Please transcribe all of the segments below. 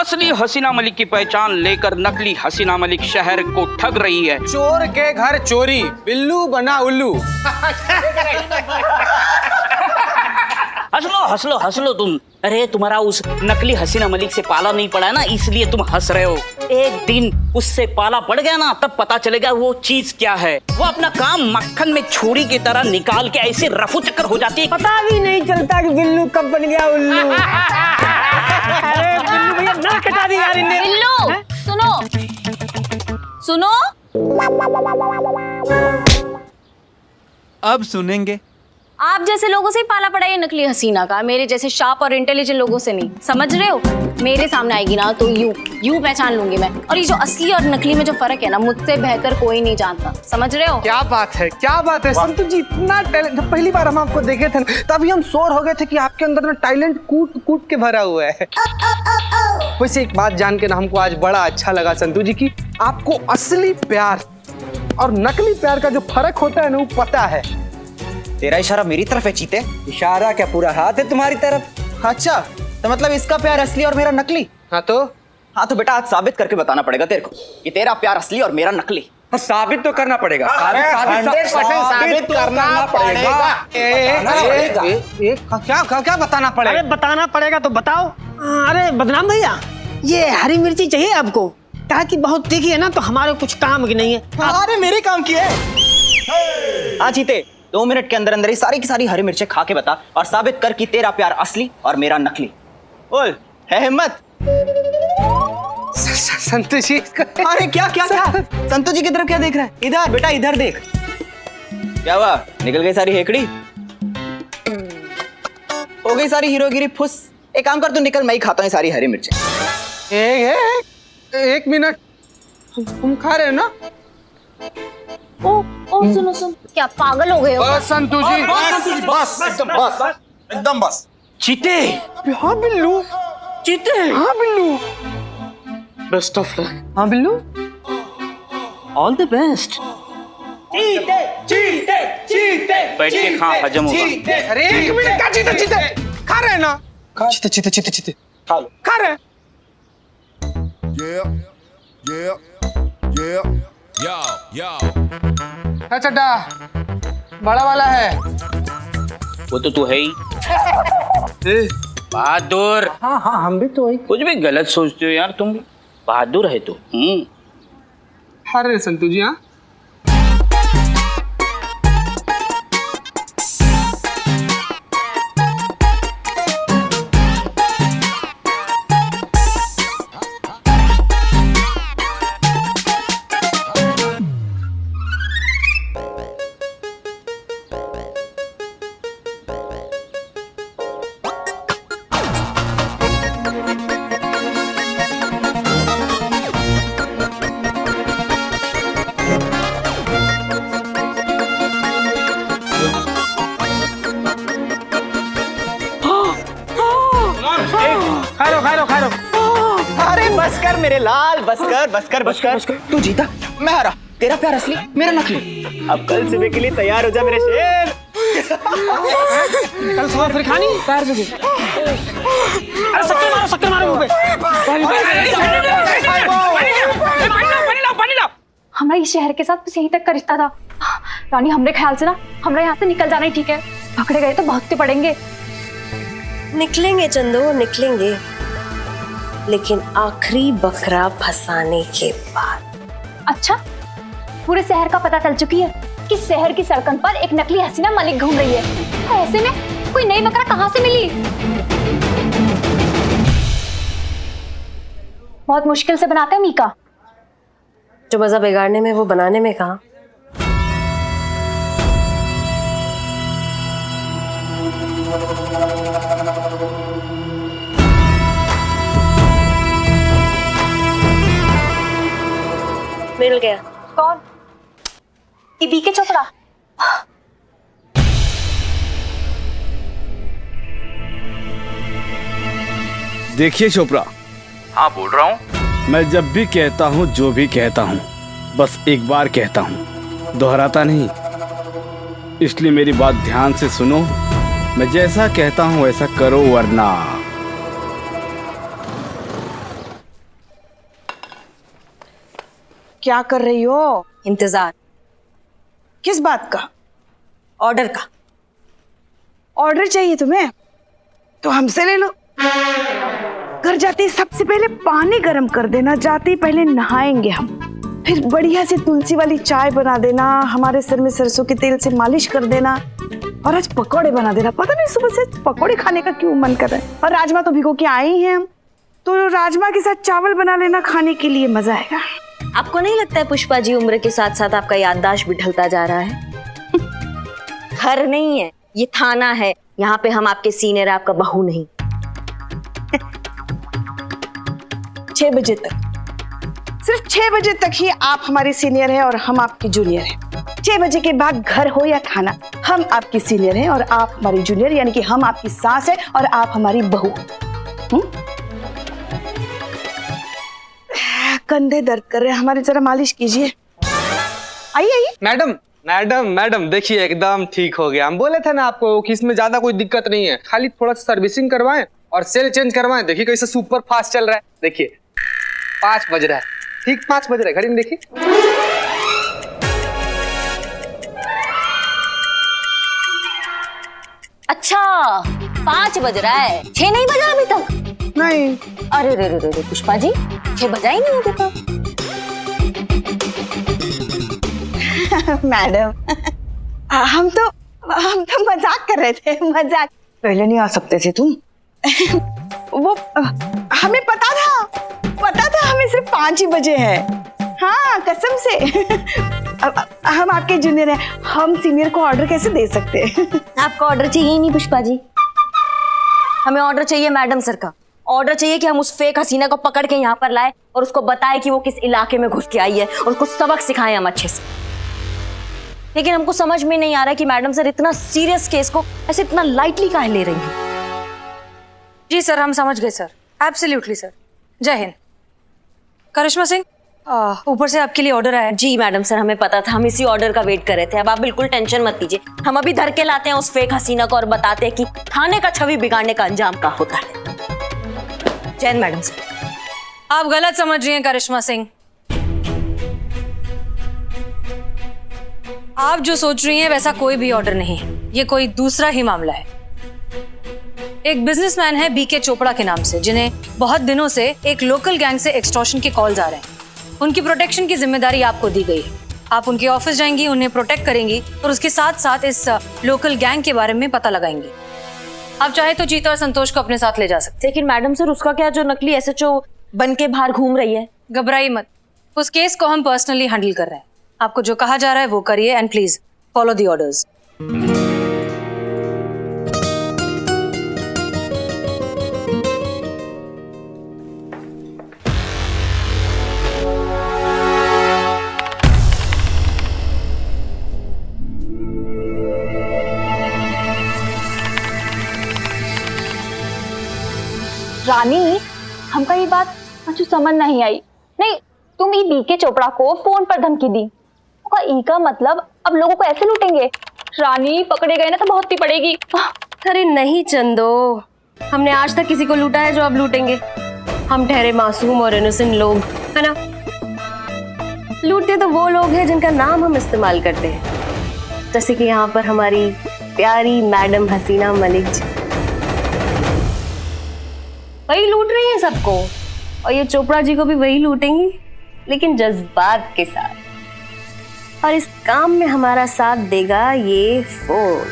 असली हसीना मलिक की पहचान लेकर नकली हसीना मलिक शहर को ठग रही है। चोर के घर चोरी, बिल्लू बना उल्लू। हंस लो हंस लो तुम। अरे तुम्हारा उस नकली हसीना मलिक से पाला नहीं पड़ा है ना, इसलिए तुम हंस रहे हो। एक दिन उससे पाला पड़ गया ना, तब पता चलेगा वो चीज क्या है। वो अपना काम मक्खन में छुरी की तरह निकाल के ऐसे रफू चक्कर हो जाती है, पता भी नहीं चलता कि बिल्लू कब बन गया उल्लू। अरे बिल्लू भैया ना कटा दी यार इन्हें। बिल्लू सुनो सुनो, अब सुनेंगे। आप जैसे लोगों से ही पाला पड़ा ये नकली हसीना का, मेरे जैसे शार्प और इंटेलिजेंट लोगों से नहीं, समझ रहे हो। मेरे सामने आएगी ना तो यू पहचान लूंगी मैं। और ये जो असली और नकली में जो फर्क है ना, मुझसे बेहतर कोई नहीं जानता, समझ रहे हो। क्या बात है, क्या बात है संतु जी, इतना टैलेंट। जब पहली बार हम आपको देखे थे तभी हम श्योर हो गए थे कि आपके अंदर में टैलेंट कूट कूट के भरा हुआ है। वैसे एक बात जान के ना हमको आज बड़ा अच्छा लगा संतु जी की आपको असली प्यार और नकली प्यार का जो फर्क होता है ना वो पता है। तेरा इशारा मेरी तरफ है चीते? इशारा क्या, पूरा हाथ है तुम्हारी तरफ। अच्छा, तो मतलब इसका प्यार असली और मेरा नकली? हाँ तो बेटा आज साबित करके बताना पड़ेगा तेरे को कि तेरा प्यार असली और मेरा नकली। साबित तो करना पड़ेगा। साबित करना पड़ेगा। क्या बताना पड़ेगा? अरे बताना पड़ेगा तो बताओ। अरे बदनाम भैया, ये हरी मिर्ची चाहिए आपको? कहा कि बहुत तीखी है ना तो हमारे कुछ काम की नहीं है। अरे मेरे काम की है। हाँ चीते, 2 मिनट के अंदर अंदर ही सारी की सारी हरी मिर्चें खा के बता और साबित कर कि तेरा प्यार असली और मेरा नकली। बोल, है हिम्मत? संतु जी अरे क्या क्या क्या संतु जी की तरफ क्या देख रहा है? इधर बेटा, इधर देख। क्या हुआ, निकल गई सारी हेकड़ी? हो गई सारी हीरोगिरी फुस? एक काम कर, तू निकल, मैं ही खाता हूँ सारी हरी मिर्चें। एक मिनट, तुम खा रहे हो ना? ओ सुनो क्या पागल हो गए हो? बस संतु जी, बस एकदम बस। चीते, हाँ बिल्लू, चीते, हाँ बिल्लू, बेस्ट ऑफ लक। हाँ बिल्लू, ऑल द बेस्ट। बैठ के खा, हजम होगा। अरे एक मिनट का चीते खा रहे हैं ना? चीते खा लो। खा रहे हैं। चड्डा बड़ा वाला है वो तो तू है ही बहादुर। हाँ हम भी तो वही। कुछ भी गलत सोचते हो यार तुम। बहादुर है तू। अरे संतु जी, हाँ खा लो। अरे बस कर मेरे लाल, बस कर। तू जीता, मैं हारा। तेरा प्यार असली, मेरा नकली। अब कल सुबह के लिए तैयार हो जा मेरे शेर। कल सुबह फिर खानी पैर से। अरे शक्कर मारो मुंह पे। हमारा इस शहर के साथ बस यहीं तक का रिश्ता था रानी। हमारे ख्याल से ना हमारे यहाँ से निकल जाना ही ठीक है। पकड़े गए तो भागते पड़ेंगे। निकलेंगे चंदो, निकलेंगे, लेकिन आखिरी बकरा फंसाने के बाद। अच्छा, पूरे शहर का पता चल चुकी है कि शहर की सड़कों पर एक नकली हसीना मलिक घूम रही है। तो ऐसे में कोई नई बकरा कहाँ से मिली? बहुत मुश्किल से बनाते हैं मीका। जो मजा बिगाड़ने में वो बनाने में कहा। मिल गया। कौन? टीवी के चोपड़ा। देखिए चोपड़ा। हाँ बोल रहा हूँ। मैं जब भी कहता हूँ, जो भी कहता हूँ, बस एक बार कहता हूँ, दोहराता नहीं। इसलिए मेरी बात ध्यान से सुनो। मैं जैसा कहता हूँ वैसा करो, वरना क्या कर रही हो? इंतजार। किस बात का? ऑर्डर का। ऑर्डर चाहिए तुम्हें? तो हमसे ले लो। घर जाते ही सबसे पहले पानी गर्म कर देना, जाते ही पहले नहाएंगे हम, फिर बढ़िया से तुलसी वाली चाय बना देना, हमारे सर में सरसों के तेल से मालिश कर देना, और आज पकौड़े बना देना। पता नहीं सुबह से पकौड़े खाने का क्यों मन कर रहा है। और राजमा तो भिगो के आए ही हैं हम, तो राजमा के साथ चावल बना लेना, खाने के लिए मजा आएगा। आपको नहीं लगता है पुष्पा जी उम्र के साथ साथ आपका याददाश्त भी ढलता जा रहा है? घर नहीं है, ये थाना है। यहाँ पे हम आपके सीनियर, आपका बहू नहीं। 6 बजे तक, सिर्फ 6 बजे तक ही आप हमारे सीनियर हैं और हम आपके जूनियर हैं। 6 बजे के बाद घर हो या खाना, हम आपकी सीनियर हैं और आप हमारी जूनियर, यानी कि हम आपकी सास है और आप हमारी बहू। कंधे दर्द कर रहे हैं हमारे, जरा मालिश कीजिए। आइए आइए। मैडम मैडम मैडम देखिए, एकदम ठीक हो गया। हम बोले थे ना आपको कि इसमें ज्यादा कोई दिक्कत नहीं है, खाली थोड़ा सा सर्विसिंग करवाएं और सेल चेंज करवाएं। देखिए कैसे सुपर फास्ट चल रहा है। देखिए 5 बज रहा है, ठीक 5 बज रहा है, घड़ी में देखिए। अच्छा 5 बज रहा है, 6 नहीं बजा अभी तक? नहीं। अरे रे रे रे पुष्पा जी, 6 बजा ही नहीं अभी तक। मैडम हम तो मजाक कर रहे थे, मजाक। पहले नहीं आ सकते थे तुम? वो हमें पता था हमें सिर्फ 5 ही बजे है। हाँ कसम से। हम आपके जूनियर हैं, हम सीनियर को ऑर्डर कैसे दे सकते हैं? आपका ऑर्डर चाहिए ही नहीं पुष्पा जी, हमें ऑर्डर चाहिए मैडम सर का। ऑर्डर चाहिए कि हम उस फेक हसीना को पकड़ के यहाँ पर लाए और उसको बताए कि वो किस इलाके में घुस के आई है और उसको सबक सिखाएं हम अच्छे से। लेकिन हमको समझ में नहीं आ रहा कि मैडम सर इतना सीरियस केस को ऐसे इतना लाइटली काहे ले रही हैं। जी सर, हम समझ गए सर, एब्सोल्युटली सर। जय हिंद। करिश्मा सिंह, ऊपर से आपके लिए ऑर्डर आया है। जी मैडम सर, हमें पता था, हम इसी ऑर्डर का वेट कर रहे थे। अब आप बिल्कुल टेंशन मत लीजिए, हम अभी धर के लाते हैं उस फेक हसीना को और बताते हैं कि थाने का छवि बिगाड़ने का अंजाम क्या होता है। जय मैडम सर। आप गलत समझ रही हैं करिश्मा सिंह। आप जो सोच रही हैं वैसा कोई भी ऑर्डर नहीं है, ये कोई दूसरा ही मामला है। एक बिजनेसमैन है बीके चोपड़ा के नाम से, जिन्हें बहुत दिनों से एक लोकल गैंग से एक्सटॉर्शन के कॉल्स आ रहे हैं। उनकी प्रोटेक्शन की जिम्मेदारी आपको दी गई है। आप उनके ऑफिस जाएंगी, उन्हें प्रोटेक्ट करेंगी और उसके साथ साथ इस लोकल गैंग के बारे में पता लगाएंगी। आप चाहे तो चीता और संतोष को अपने साथ ले जा सकते। लेकिन मैडम सर, उसका क्या जो नकली एसएचओ बन के बाहर घूम रही है? घबराइए मत, उस केस को हम पर्सनली हैंडल कर रहे हैं। आपको जो कहा जा रहा है वो करिए and please follow the orders. Rani, हमका ये बात मुझे समझ नहीं आई। नहीं, तुम ये बीके चोपड़ा को फोन पर धमकी दी, उसका ई का मतलब अब लोगों को ऐसे लूटेंगे? रानी, पकड़े गए ना तो बहुत ही पड़ेगी। अरे नहीं चंदो, हमने आज तक किसी को लूटा है जो अब लूटेंगे? हम ठहरे मासूम और इनोसेंट लोग, है ना? लूटते तो वो लोग हैं जिनका नाम हम इस्तेमाल करते हैं, जैसे कि यहाँ पर हमारी प्यारी मैडम हसीना मलिक जी। वही लूट रही है सबको, और ये चोपड़ा जी को भी वही लूटेंगी, लेकिन जज्बात के साथ। और इस काम में हमारा साथ देगा ये फोन।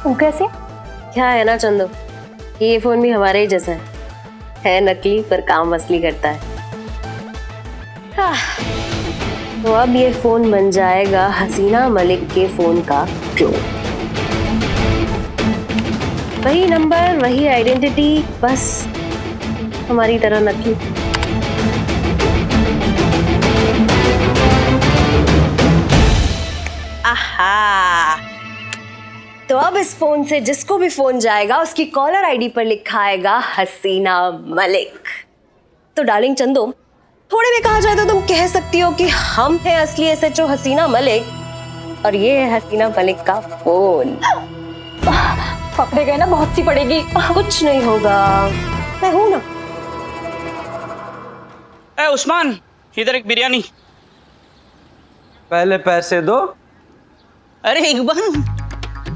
वो कैसे? क्या है ना चंदो, ये फोन भी हमारे ही जैसा है नकली पर काम असली करता है। तो अब ये फोन बन जाएगा हसीना मलिक के फोन का क्लोन। वही नंबर, वही आइडेंटिटी, बस हमारी तरह नकली। आहा, तो अब इस फोन से जिसको भी फोन जाएगा उसकी कॉलर आईडी पर लिखा आएगा हसीना मलिक। तो डार्लिंग चंदो, थोड़े में कहा जाए तो तुम कह सकती हो कि हम हैं असली एसएचओ हसीना मलिक और ये है हसीना मलिक का फोन। पकड़े गए ना बहुत सी पड़ेगी। कुछ नहीं होगा, मैं हूं ना। ए उस्मान, इधर एक बिरयानी। पहले पैसे दो। अरे इकबाल,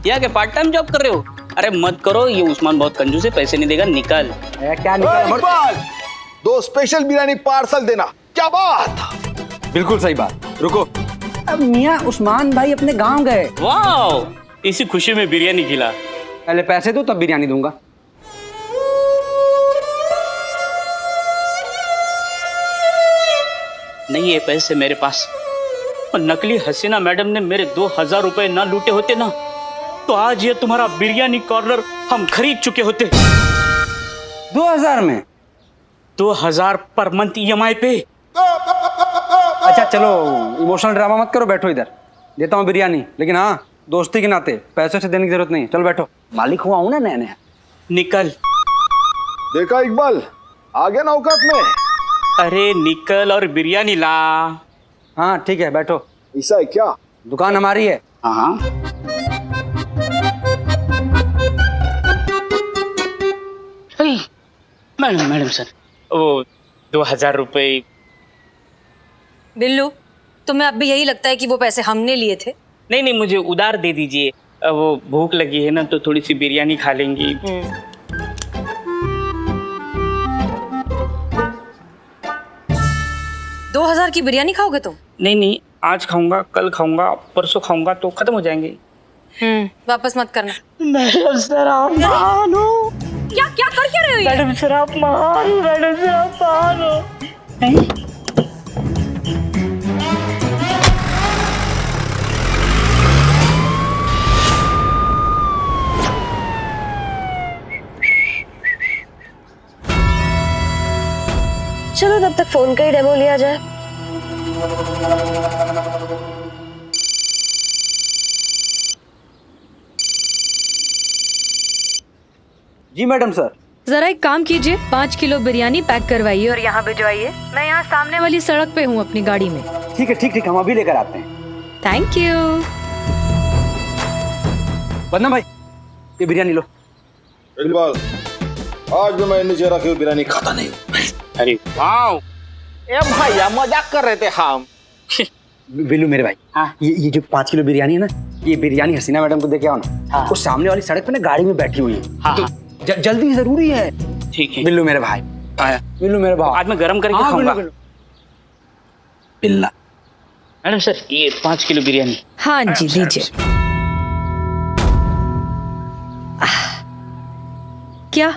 यहाँ के पार्ट टाइम जॉब कर रहे हो? अरे मत करो, ये उस्मान बहुत कंजूस है, पैसे नहीं देगा, निकल। क्या निकल? इकबाल, 2 स्पेशल बिरयानी पार्सल देना। क्या बात? बिल्कुल सही बात। रुको, अब मियाँ उस्मान भाई अपने गांव गए। वाह, इसी खुशी में बिरयानी खिला। पहले पैसे दो तब बिरयानी दूंगा। नहीं है पैसे मेरे पास, और नकली हसीना मैडम ने मेरे 2000 रुपए ना लूटे होते ना, तो आज ये तुम्हारा बिरयानी कॉर्नर हम खरीद चुके होते। 2000 में? 2000 पर मंथ EMI पे। अच्छा चलो, इमोशनल ड्रामा मत करो, बैठो इधर, देता हूँ बिरयानी, लेकिन हाँ दोस्ती के नाते पैसे से देने की जरूरत नहीं। चलो बैठो, मालिक हुआ हूँ ना नया नया। निकल। देखा इकबाल, आ गया ना औकात में। अरे निकल और बिरयानी ला। हाँ ठीक है, बैठो। ऐसा है क्या? दुकान हमारी है। हाँ मैडम सर, वो 2000 रुपए। बिल्लू, तुम्हें अब भी यही लगता है कि वो पैसे हमने लिए थे? नहीं नहीं, मुझे उधार दे दीजिए, वो भूख लगी है ना, तो थोड़ी सी बिरयानी खा लेंगी। 2000 की बिरयानी खाओगे तुम? नहीं नहीं, आज खाऊंगा, कल खाऊंगा, परसों खाऊंगा, तो खत्म हो जाएंगे। वापस मत करना। मैडम सर आप मानो। क्या क्या कर क्या रहे हो ये? मैडम सर आप मानो, मैडम सर आप मानो। नहीं चलो तब तक फोन का ही डेमो लिया जाए। जी मैडम सर। जरा एक काम कीजिए, 5 किलो बिरयानी पैक करवाइए और यहाँ भिजवाइए। मैं यहाँ सामने वाली सड़क पे हूँ अपनी गाड़ी में। ठीक है ठीक ठीक, हम अभी लेकर आते हैं। Thank you. बदना भाई, ये बिरयानी लो। इकबाल, आज भी मैं नीचे रखी हुई बिरयानी खाता नहीं हूँ। अरे वाह, ए भैया मजाक कर रहे थे हम। बिल्लू मेरे भाई, हाँ? ये जो 5 किलो बिरयानी है ना, ये बिरयानी हसीना मैडम को दे के आओ ना। हाँ। वो सामने वाली सड़क पे ना गाड़ी में बैठी हुई है। हाँ, तो हाँ। जल्दी जरूरी है। ठीक है बिल्लू मेरे भाई, आया। बिल्लू मेरे भाई, आज मैं गरम करके हाँ, खाऊंगा। बिल्लू, बिल्ला। मैडम सर ये 5 किलो बिरयानी। हाँ जी दीजिए। क्या?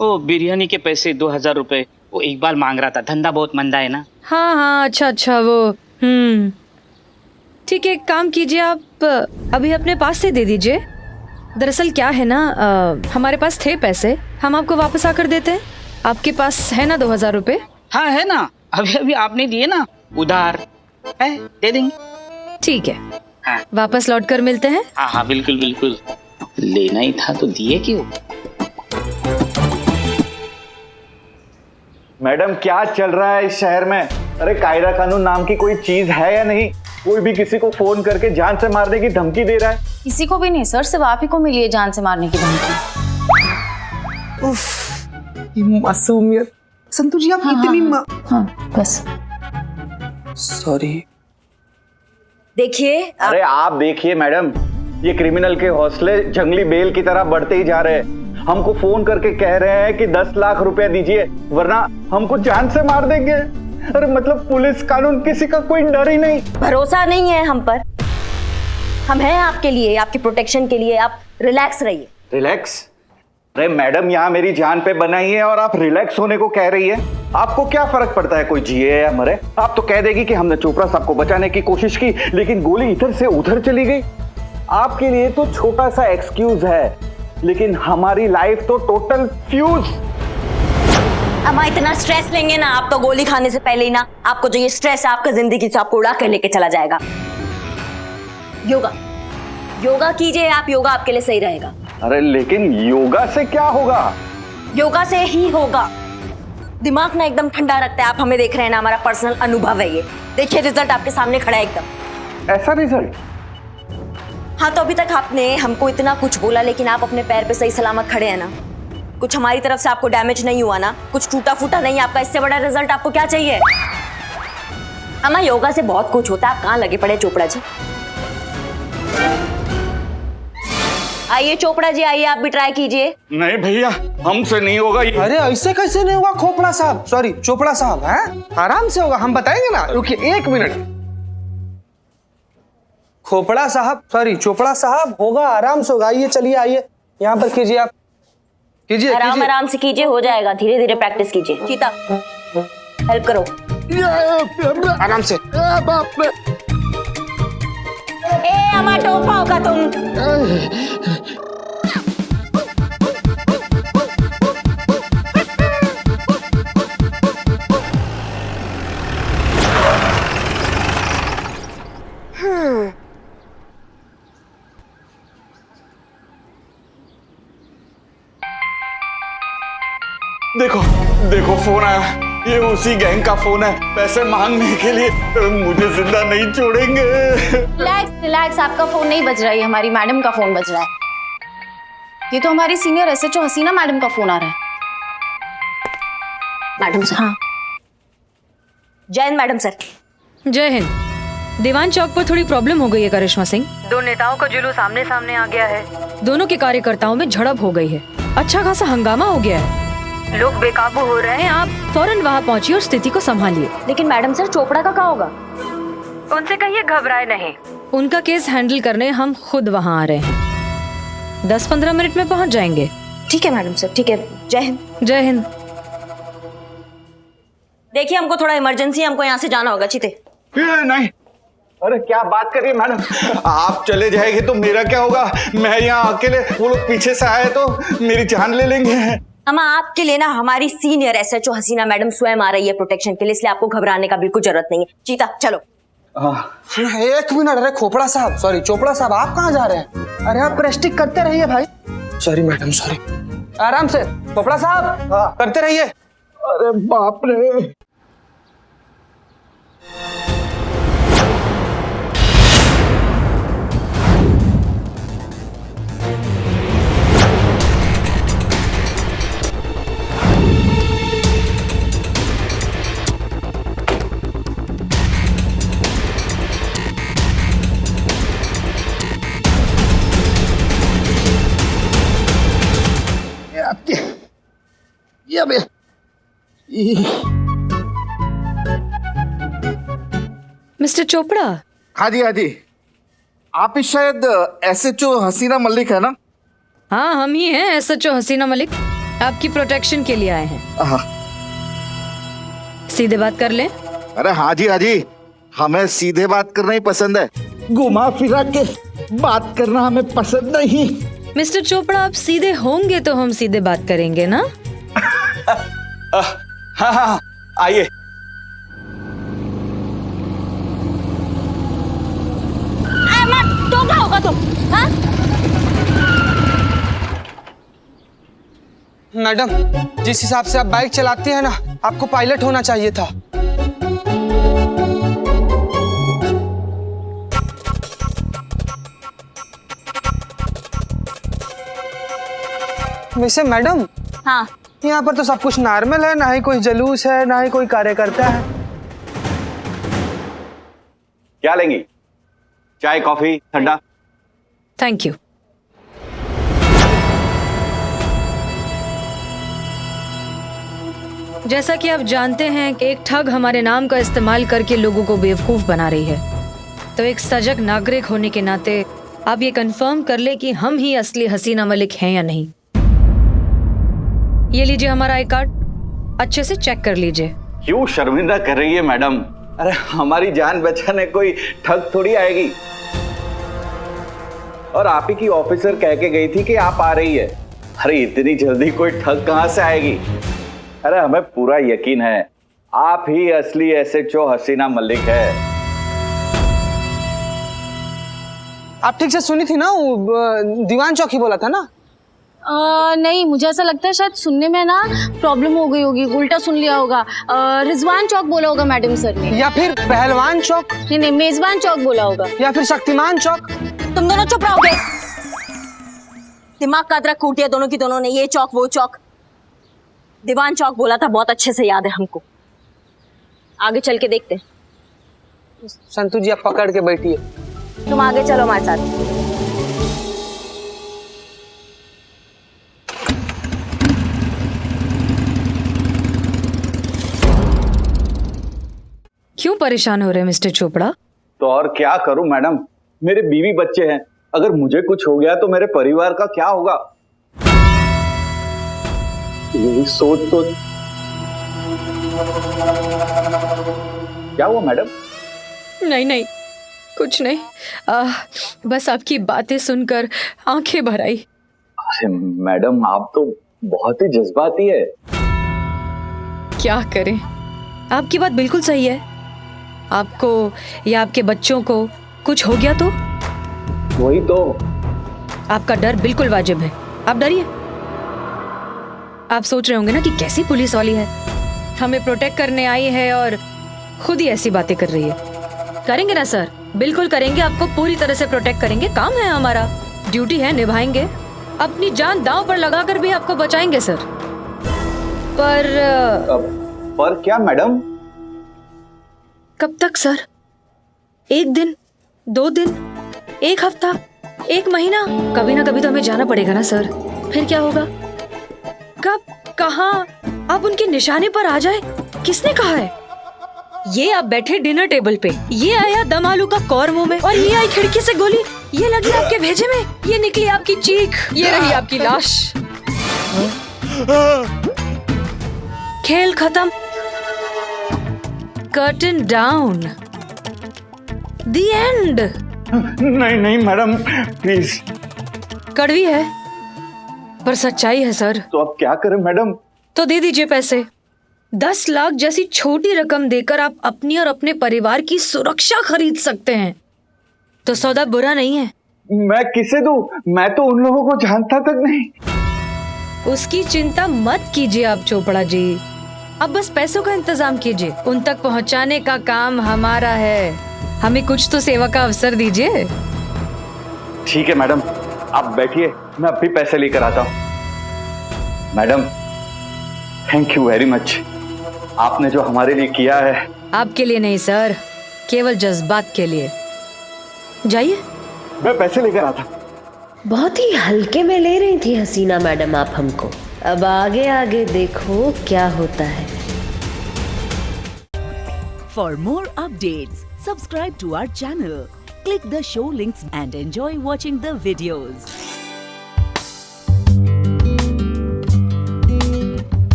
ओ बिरयानी के पैसे 2000 रुपए, वो इकबाल मांग रहा था, धंधा बहुत मंदा है ना। हाँ हाँ, अच्छा अच्छा, वो ठीक है, एक काम कीजिए, आप अभी अपने पास से दे दीजिए। दरअसल क्या है ना, हमारे पास थे पैसे, हम आपको वापस आकर देते हैं। आपके पास है ना 2000 रुपए? हाँ है ना, अभी अभी आपने दिए ना, उधार है, दे देंगे। ठीक है, हाँ वापस लौट कर मिलते हैं। हाँ हाँ बिल्कुल बिल्कुल, लेना ही था तो दिए क्यों। मैडम क्या चल रहा है इस शहर में? अरे कायदा कानून नाम की कोई चीज है या नहीं? कोई भी किसी को फोन करके जान से मारने की धमकी दे रहा है। किसी को भी नहीं सर, सिर्फ आप ही को मिली है जान से मारने की धमकी। ये मासूमियत। संतु जी आप इतनी हाँ बस। सॉरी। देखिए अरे आप देखिए मैडम, ये क्रिमिनल के हौसले जंगली बेल की तरह बढ़ते ही जा रहे हैं। हमको फोन करके कह रहे हैं कि 10 लाख रुपए दीजिए वरना हमको जान से मार देंगे। अरे मतलब पुलिस कानून किसी का कोई डर ही नहीं। भरोसा नहीं है हम पर। हम हैं आपके लिए, आपकी प्रोटेक्शन के लिए। आप रिलैक्स रहिए। रिलैक्स? अरे मैडम यहाँ मेरी जान पे बनाई है और आप रिलैक्स होने को कह रही है। आपको क्या फर्क पड़ता है कोई जिए या मरे? आप तो कह देगी कि हमने चोपड़ा साहब को बचाने की कोशिश की लेकिन गोली इधर से उधर चली गई। आपके लिए तो छोटा सा एक्सक्यूज है लेकिन हमारी लाइफ तो टोटल फ्यूज। अम्मा इतना स्ट्रेस लेंगे ना आप तो गोली खाने से पहले ही ना आपको जो ये स्ट्रेस है आपका जिंदगी से आपको उड़ा कर लेके चला जाएगा। योगा योगा कीजिए आप, योगा आपके लिए सही रहेगा। अरे लेकिन योगा से क्या होगा? योगा से ही होगा। दिमाग ना एकदम ठंडा रखता है। आप हमें देख रहे हैं ना, हमारा पर्सनल अनुभव है ये। देखिए रिजल्ट आपके सामने खड़ा है एकदम। ऐसा रिजल्ट? हाँ तो अभी तक आपने हमको इतना कुछ बोला लेकिन आप अपने पैर पे सही सलामत खड़े हैं ना। कुछ हमारी तरफ से आपको डैमेज नहीं हुआ ना, कुछ टूटा फूटा नहीं आपका। इससे बड़ा रिजल्ट आपको क्या चाहिए? अम्मा योगा से बहुत कुछ होता है, आप कहाँ लगे पड़े चोपड़ा जी। आइए चोपड़ा जी, आइए आप भी ट्राई कीजिए। नहीं भैया, हमसे नहीं होगा ये। अरे ऐसे कैसे नहीं होगा खोपड़ा साहब, सॉरी चोपड़ा साहब, हैं? आराम से होगा, हम बताएंगे ना। रुकिए 1 मिनट। खोपड़ा साहब, सॉरी चोपड़ा साहब, होगा, आराम से होगा। आइए चलिए, आइए यहाँ पर कीजिए, आप कीजिए। आराम आराम से कीजिए, हो जाएगा, धीरे धीरे प्रैक्टिस कीजिए। चीता हेल्प करो, आराम से। ए अम्मा टोपा होगा तुम। देखो देखो फोन आया, ये उसी गैंग का फोन है, पैसे मांगने के लिए। मुझे जिंदा नहीं छोड़ेंगे। रिलैक्स रिलैक्स, आपका फोन नहीं बज रहा है, हमारी मैडम का फोन बज रहा है। ये तो हमारी सीनियर एसएचओ हसीना मैडम का फोन आ रहा है। Madam sir. हाँ जय हिंद मैडम सर। जय हिंद। दीवान चौक पर थोड़ी प्रॉब्लम हो गई है करिश्मा सिंह। 2 नेताओं का जुलूस आमने सामने आ गया है। दोनों के कार्यकर्ताओं में झड़प हो गई है, अच्छा खासा हंगामा हो गया है, लोग बेकाबू हो रहे हैं। आप फौरन वहाँ पहुँचिए और स्थिति को संभालिए। लेकिन मैडम सर चोपड़ा का क्या होगा? उनसे कहिए घबराए नहीं, उनका केस हैंडल करने हम खुद वहाँ आ रहे हैं। 10-15 मिनट में पहुँच जाएंगे। ठीक है मैडम सर, ठीक है। जय हिंद। जय हिंद। देखिए हमको थोड़ा इमरजेंसी है, हमको यहाँ से जाना होगा। चीते नहीं, अरे क्या बात कर रही है मैडम, आप चले जाएंगे तो मेरा क्या होगा? मैं यहाँ अकेले, वो लोग पीछे से आए तो मेरी जान ले लेंगे। अम्मा आपके लिए ना हमारी सीनियर एसएचओ हसीना मैडम स्वयं आ रही है प्रोटेक्शन के लिए, इसलिए आपको घबराने का बिल्कुल जरूरत नहीं है। चीता चलो। 1 मिनट। अरे खोपड़ा साहब, सॉरी चोपड़ा साहब, आप कहाँ जा रहे हैं? अरे आप प्रेस्टिक करते रहिए भाई। Sorry madam, sorry. आराम से खोपड़ा साहब, करते रहिए। अरे बाप रे। मिस्टर चोपड़ा। हाँ जी, हाँ जी। आप ही शायद एसएचओ हसीना मलिक है ना? हाँ हम ही हैं एसएचओ हसीना मलिक, आपकी प्रोटेक्शन के लिए आए हैं। हाँ। सीधे बात कर लें? अरे हाँ जी, हाँ जी, हमें सीधे बात करना ही पसंद है, घुमा फिरा के बात करना हमें पसंद नहीं। मिस्टर चोपड़ा, आप सीधे होंगे तो हम सीधे बात करेंगे ना? हाँ हाँ आइए। टोपा होगा तुम, हाँ? मैडम, जिस हिसाब से आप बाइक चलाती हैं ना, आपको पायलट होना चाहिए था। वैसे मैडम, हाँ यहाँ पर तो सब कुछ नॉर्मल है, ना ही कोई जुलूस है, ना ही कोई कार्यकर्ता है। क्या लेंगी? चाय, कॉफी, ठंडा? Thank you. जैसा कि आप जानते हैं कि एक ठग हमारे नाम का इस्तेमाल करके लोगों को बेवकूफ बना रही है, तो एक सजग नागरिक होने के नाते आप ये कंफर्म कर ले कि हम ही असली हसीना मलिक हैं या नहीं। ये लीजिए हमारा आई कार्ड, अच्छे से चेक कर लीजिए। क्यों शर्मिंदा कर रही है मैडम? अरे हमारी जान बचाने कोई ठग थोड़ी आएगी। और आप ही की ऑफिसर कह के गई थी कि आप आ रही है। अरे इतनी जल्दी कोई ठग कहां से आएगी? अरे हमें पूरा यकीन है आप ही असली एसएचओ हसीना मलिक है। आप ठीक से सुनी थी ना? वो दीवान चौक ही बोला था ना? नहीं, मुझे ऐसा लगता है शायद सुनने में ना प्रॉब्लम हो गई होगी, उल्टा सुन लिया होगा। रिजवान चौक बोला होगा मैडम सर ने, या फिर पहलवान चौक, नहीं मेजबान चौक बोला होगा, या फिर शक्तिमान चौक। तुम दोनों चुप रहोगे? दिमाग का अदरक कूट दिया दोनों की दोनों ने। ये चौक वो चौक, दीवान चौक बोला था, बहुत अच्छे से याद है हमको। आगे चल के देखते हैं। संतू जी आप पकड़ के बैठिए। तुम आगे चलो हमारे साथ। क्यों परेशान हो रहे हैं मिस्टर चोपड़ा? तो और क्या करूं मैडम, मेरे बीवी बच्चे हैं, अगर मुझे कुछ हो गया तो मेरे परिवार का क्या होगा, यही सोच सोच। क्या हुआ मैडम? नहीं नहीं, कुछ नहीं। बस आपकी बातें सुनकर आंखें भर आई। अरे मैडम आप तो बहुत ही जज्बाती है। क्या करें, आपकी बात बिल्कुल सही है। आपको या आपके बच्चों को कुछ हो गया तो वही तो। आपका डर बिल्कुल वाजिब है, आप डरिए। आप सोच रहे होंगे ना कि कैसी पुलिस वाली है, हमें प्रोटेक्ट करने आई है और खुद ही ऐसी बातें कर रही है। करेंगे ना सर, बिल्कुल करेंगे, आपको पूरी तरह से प्रोटेक्ट करेंगे। काम है हमारा, ड्यूटी है, निभाएंगे। अपनी जान दांव पर लगाकर भी आपको बचाएंगे सर। पर क्या मैडम? कब तक सर? 1 दिन, 2 दिन, 1 हफ्ता, 1 महीना? कभी ना कभी तो हमें जाना पड़ेगा ना सर। फिर क्या होगा? कब, कहाँ आप उनके निशाने पर आ जाए, किसने कहा है? ये आप बैठे डिनर टेबल पे, ये आया दम आलू का कौर मुंह में, और ये आई खिड़की से गोली, ये लगी आपके भेजे में, ये निकली आपकी चीख, ये रही आपकी लाश। खेल खत्म, कर्टन डाउन, द एंड। नहीं नहीं मैडम प्लीज। कड़वी है पर सच्चाई है सर। तो अब क्या करें मैडम? तो दे दीजिए पैसे। 10 लाख जैसी छोटी रकम देकर आप अपनी और अपने परिवार की सुरक्षा खरीद सकते हैं, तो सौदा बुरा नहीं है। मैं किसे दूं? मैं तो उन लोगों को जानता तक नहीं। उसकी चिंता मत कीजिए आप चोपड़ा जी, अब बस पैसों का इंतजाम कीजिए, उन तक पहुंचाने का काम हमारा है। हमें कुछ तो सेवा का अवसर दीजिए। ठीक है मैडम, आप बैठिए, मैं अभी पैसे लेकर आता हूँ। Madam thank you very much, आपने जो हमारे लिए किया है। आपके लिए नहीं सर, केवल जज्बात के लिए। जाइए। मैं पैसे लेकर आता। बहुत ही हल्के में ले रही थी हसीना मैडम आप हमको, अब आगे आगे देखो क्या होता है। For more updates, subscribe to our channel, click the show links and enjoy watching the videos.